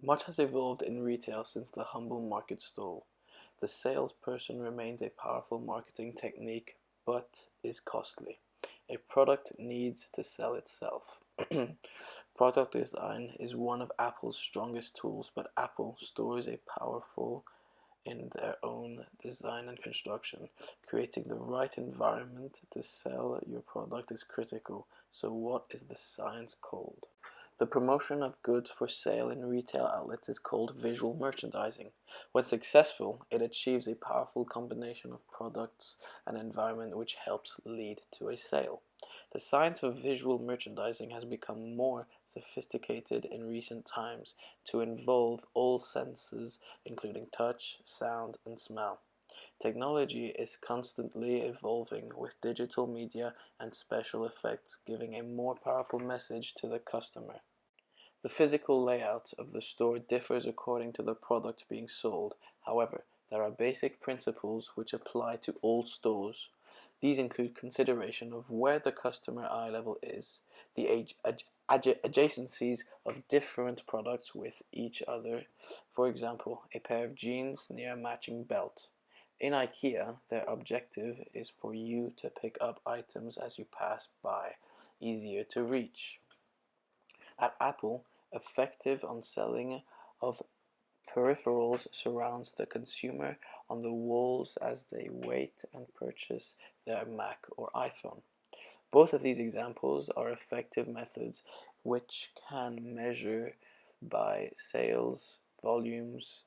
Much has evolved in retail since the humble market stall. The salesperson remains a powerful marketing technique, but is costly. A product needs to sell itself. Product design is one of Apple's strongest tools, but Apple stores a powerful in their own design and construction. Creating the right environment to sell your product is critical. So what is the science called? The promotion of goods for sale in retail outlets is called visual merchandising. When successful, it achieves a powerful combination of products and environment which helps lead to a sale. The science of visual merchandising has become more sophisticated in recent times to involve all senses, including touch, sound, and smell. Technology is constantly evolving, with digital media and special effects giving a more powerful message to the customer. The physical layout of the store differs according to the product being sold. However, there are basic principles which apply to all stores. These include consideration of where the customer eye level is, the adjacencies of different products with each other. For example, a pair of jeans near a matching belt. In IKEA, their objective is for you to pick up items as you pass by, easier to reach. At Apple, effective on selling of peripherals surrounds the consumer on the walls as they wait and purchase their Mac or iPhone. Both of these examples are effective methods which can measure by sales volumes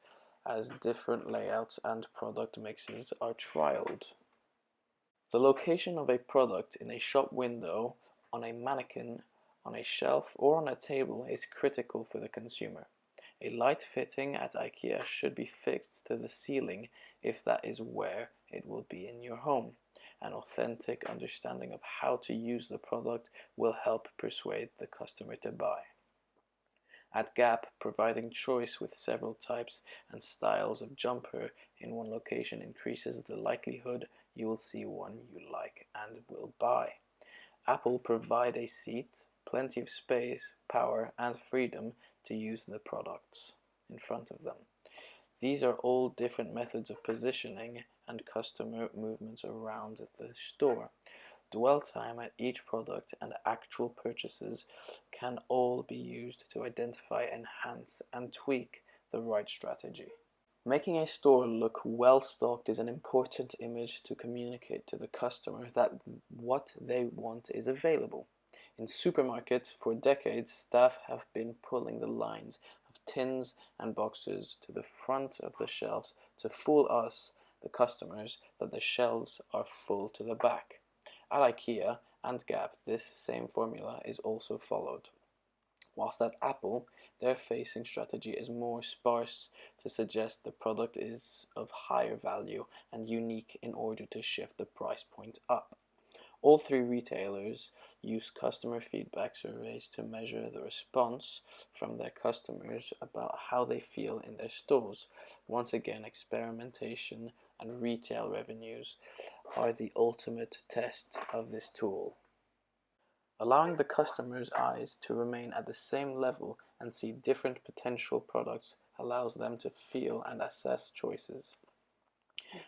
as different layouts and product mixes are trialed. The location of a product in a shop window, on a mannequin, on a shelf, or on a table is critical for the consumer. A light fitting at IKEA should be fixed to the ceiling if that is where it will be in your home. An authentic understanding of how to use the product will help persuade the customer to buy. At Gap, providing choice with several types and styles of jumper in one location increases the likelihood you will see one you like and will buy. Apple provide a seat, plenty of space, power, and freedom to use the products in front of them. These are all different methods of positioning and customer movements around the store. Dwell time at each product and actual purchases can all be used to identify, enhance, and tweak the right strategy. Making a store look well stocked is an important image to communicate to the customer that what they want is available. In supermarkets, for decades, staff have been pulling the lines of tins and boxes to the front of the shelves to fool us, the customers, that the shelves are full to the back. At IKEA and Gap, this same formula is also followed. Whilst at Apple, their facing strategy is more sparse to suggest the product is of higher value and unique in order to shift the price point up. All three retailers use customer feedback surveys to measure the response from their customers about how they feel in their stores. Once again, experimentation and retail revenues are the ultimate test of this tool. Allowing the customer's eyes to remain at the same level and see different potential products allows them to feel and assess choices.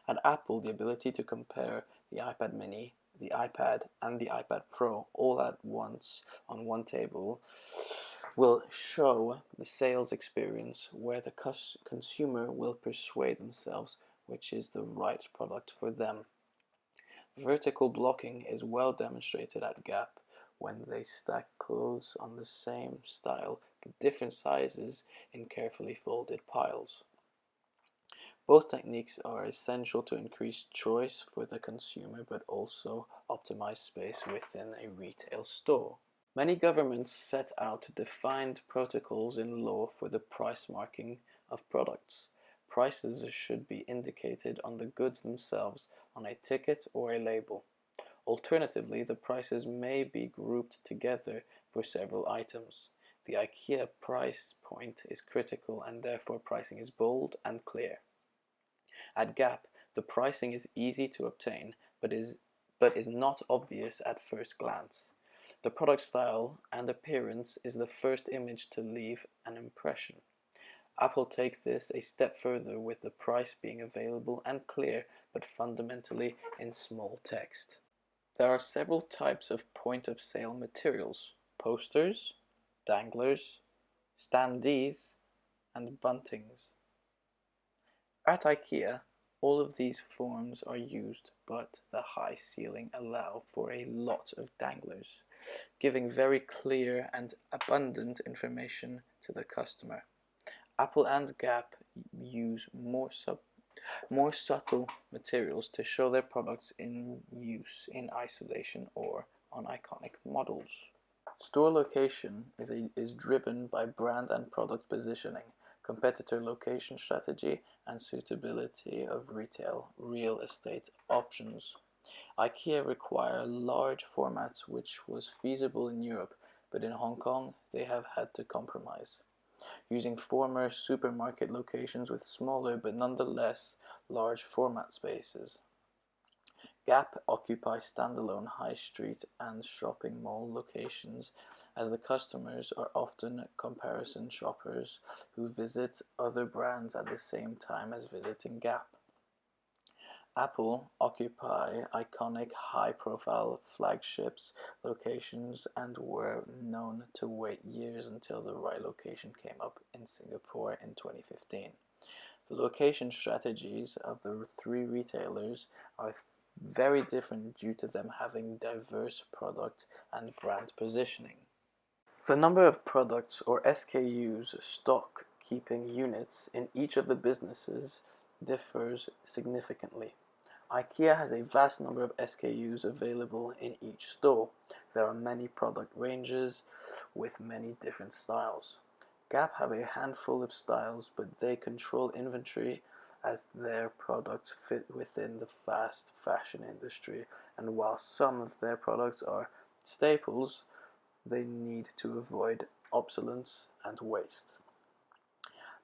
At Apple, the ability to compare the iPad mini, the iPad, and the iPad Pro all at once on one table will show the sales experience where the consumer will persuade themselves which is the right product for them. Vertical blocking is well demonstrated at Gap when they stack clothes on the same style but different sizes in carefully folded piles. Both techniques are essential to increase choice for the consumer but also optimize space within a retail store. Many governments set out defined protocols in law for the price marking of products. Prices should be indicated on the goods themselves on a ticket or a label. Alternatively, the prices may be grouped together for several items. The IKEA price point is critical and therefore pricing is bold and clear. At Gap, the pricing is easy to obtain but is not obvious at first glance. The product style and appearance is the first image to leave an impression. Apple takes this a step further with the price being available and clear, but fundamentally in small text. There are several types of point-of-sale materials: posters, danglers, standees, and buntings. At IKEA, all of these forms are used, but the high ceiling allow for a lot of danglers, giving very clear and abundant information to the customer. Apple and Gap use more subtle materials to show their products in use in isolation or on iconic models. Store location is driven by brand and product positioning, competitor location strategy, and suitability of retail real estate options. IKEA require large formats, which was feasible in Europe, but in Hong Kong they have had to compromise, using former supermarket locations with smaller but nonetheless large format spaces. Gap occupies standalone high street and shopping mall locations, as the customers are often comparison shoppers who visit other brands at the same time as visiting Gap. Apple occupy iconic high-profile flagships locations and were known to wait years until the right location came up in Singapore in 2015. The location strategies of the three retailers are very different due to them having diverse product and brand positioning. The number of products or SKUs, stock keeping units, in each of the businesses differs significantly. IKEA has a vast number of SKUs available in each store. There are many product ranges with many different styles. Gap have a handful of styles, but they control inventory as their products fit within the fast fashion industry, and while some of their products are staples, they need to avoid obsolescence and waste.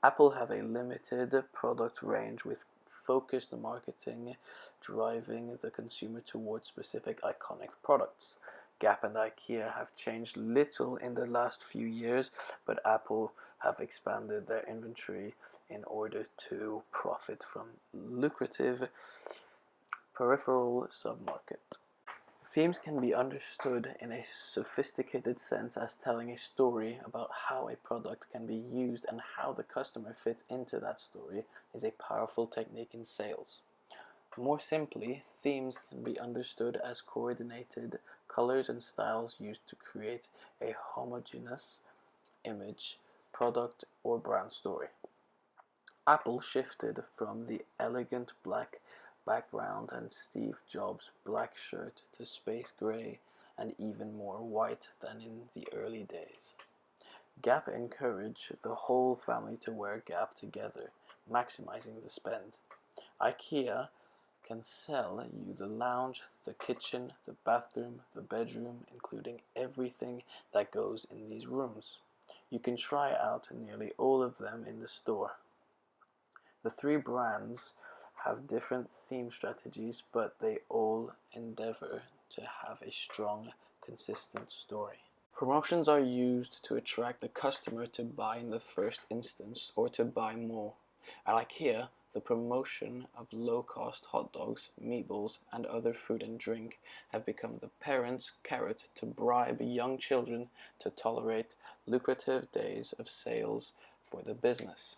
Apple have a limited product range with focused marketing driving the consumer towards specific iconic products. Gap and IKEA have changed little in the last few years, but Apple have expanded their inventory in order to profit from lucrative peripheral submarket. Themes can be understood in a sophisticated sense as telling a story about how a product can be used, and how the customer fits into that story is a powerful technique in sales. More simply, themes can be understood as coordinated colors and styles used to create a homogeneous image, product, or brand story. Apple shifted from the elegant black background and Steve Jobs' black shirt to space gray and even more white than in the early days. Gap encouraged the whole family to wear Gap together, maximizing the spend. IKEA can sell you the lounge, the kitchen, the bathroom, the bedroom, including everything that goes in these rooms. You can try out nearly all of them in the store. The three brands have different theme strategies, but they all endeavor to have a strong, consistent story. Promotions are used to attract the customer to buy in the first instance or to buy more. At IKEA, the promotion of low-cost hot dogs, meatballs, and other food and drink have become the parents' carrot to bribe young children to tolerate lucrative days of sales for the business.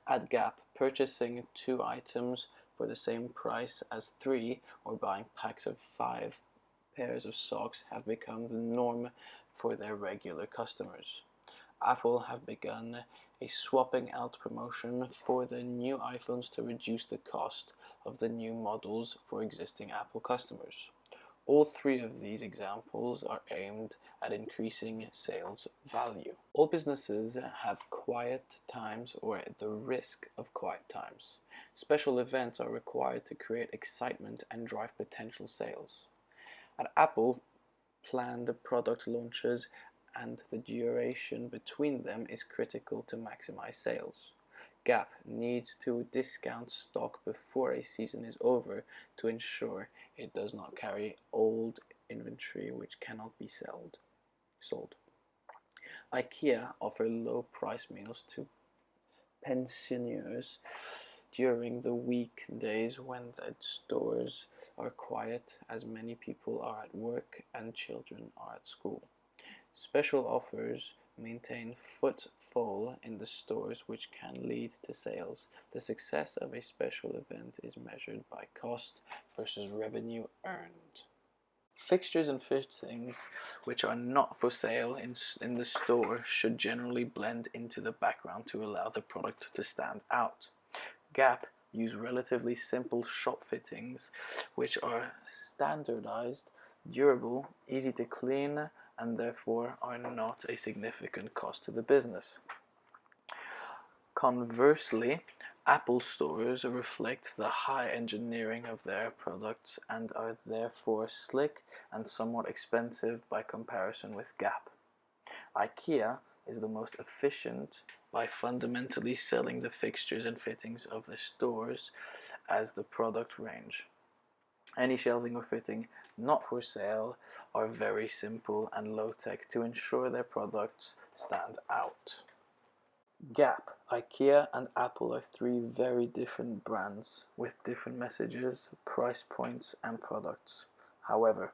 At Gap, purchasing 2 items for the same price as 3 or buying packs of 5 pairs of socks have become the norm for their regular customers. Apple have begun a swapping out promotion for the new iPhones to reduce the cost of the new models for existing Apple customers. All 3 of these examples are aimed at increasing sales value. All businesses have quiet times or the risk of quiet times. Special events are required to create excitement and drive potential sales. At Apple, planned product launches and the duration between them is critical to maximize sales. Gap needs to discount stock before a season is over to ensure it does not carry old inventory which cannot be sold. IKEA offer low price meals to pensioners during the weekdays when the stores are quiet, as many people are at work and children are at school. Special offers maintain footfall in the stores, which can lead to sales. The success of a special event is measured by cost versus revenue earned. Fixtures and fittings which are not for sale in the store should generally blend into the background to allow the product to stand out. Gap use relatively simple shop fittings which are standardized, durable, easy to clean, and therefore are not a significant cost to the business. Conversely, Apple stores reflect the high engineering of their products and are therefore slick and somewhat expensive by comparison with Gap. IKEA is the most efficient by fundamentally selling the fixtures and fittings of the stores as the product range. Any shelving or fitting not for sale are very simple and low-tech to ensure their products stand out. Gap, IKEA and Apple are three very different brands with different messages, price points and products. However,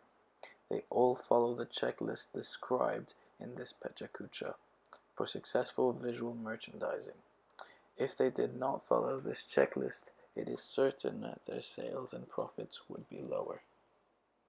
they all follow the checklist described in this Pecha for successful visual merchandising. If they did not follow this checklist, it is certain that their sales and profits would be lower.